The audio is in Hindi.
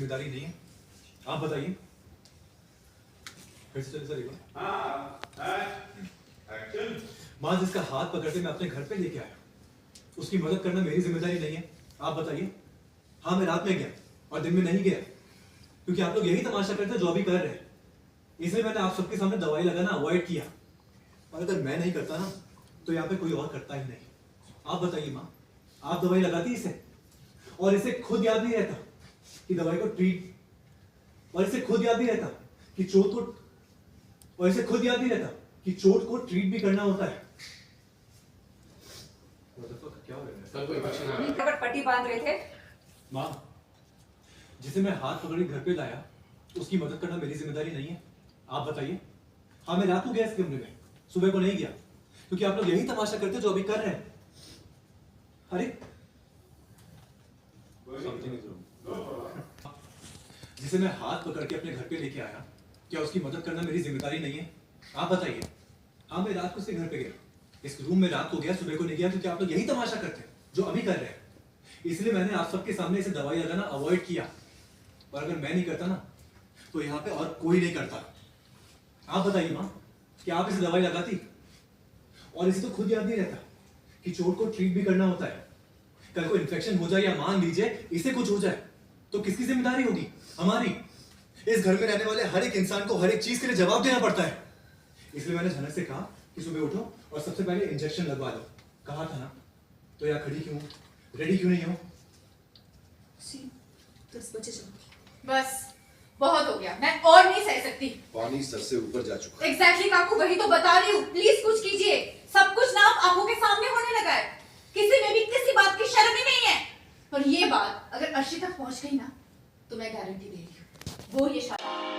जिम्मेदारी नहीं है। आप बताइए। फिर से चले सर एक बार। माँ जिसका हाथ पकड़ के मैं अपने घर पे लेके आया, उसकी मदद करना मेरी जिम्मेदारी नहीं है। आप बताइए। हाँ मैं रात में गया और दिन में नहीं गया, क्योंकि आप लोग यही तमाशा करते जो अभी कर रहे हैं। इसलिए मैंने आप सबके सामने दवाई लगाना अवॉइड किया। और अगर मैं नहीं करता ना तो यहाँ पे कोई और करता ही नहीं। आप बताइए माँ, आप दवाई लगाती इसे, और इसे खुद याद नहीं रहता कि दवाई को ट्रीट, और इसे खुद याद नहीं रहता कि चोट को, और इसे खुद याद नहीं रहता कि चोट को ट्रीट भी करना होता है। क्या हो रहा है सर? कोई क्वेश्चन आ रहा है? पट्टी बांध रहे थे। माँ, जिसे मैं हाथ पकड़ के घर पे लाया, उसकी मदद करना मेरी जिम्मेदारी नहीं है। आप बताइए। हाँ मैं रात को गया इस कमरे में, सुबह को नहीं गया, क्योंकि आप लोग यही तमाशा करते जो अभी कर रहे हैं। अरे जिसे मैं हाथ पकड़ के अपने घर पे लेके आया, क्या उसकी मदद करना मेरी जिम्मेदारी नहीं है? आप बताइए। हाँ मैं रात को उसके घर पे गया, इस रूम में रात को गया, सुबह को नहीं गया, क्योंकि आप लोग यही तमाशा करते हैं जो अभी कर रहे हैं। इसलिए मैंने आप सबके सामने इसे दवाई लगाना अवॉइड किया। और अगर मैं नहीं करता ना तो यहाँ पे और कोई नहीं करता। आप बताइए माँ, क्या आप इसे दवाई लगाती? और इसे तो खुद याद नहीं रहता कि चोट को ट्रीट भी करना होता है। कल को इन्फेक्शन हो जाए या मान लीजिए इसे कुछ हो जाए तो किसकी जिम्मेदारी होगी? हमारी। इस घर में रहने वाले हर एक इंसान को हर एक चीज के लिए जवाब देना पड़ता है। इसलिए मैंने झनक से कहा कि सुबह उठो और सबसे पहले इंजेक्शन लगवा लो। कहा था ना, तो यहाँ खड़ी क्यों, रेडी क्यों नहीं हो? 10 बजे जाओ। बस बहुत हो गया, मैं और नहीं सह सकती। पानी सर से ऊपर जा चुका है। एग्जैक्टली काकू, वही तो बता रही हूँ। प्लीज कुछ कीजिए। सब कुछ ना आप आंखों के सामने होने लगा है। किसी में भी किसी बात की शर्म ही नहीं है। और ये बात अगर अर्शी तक पहुंच गई ना तो मैं गारंटी दे रही हूँ वो ये शादी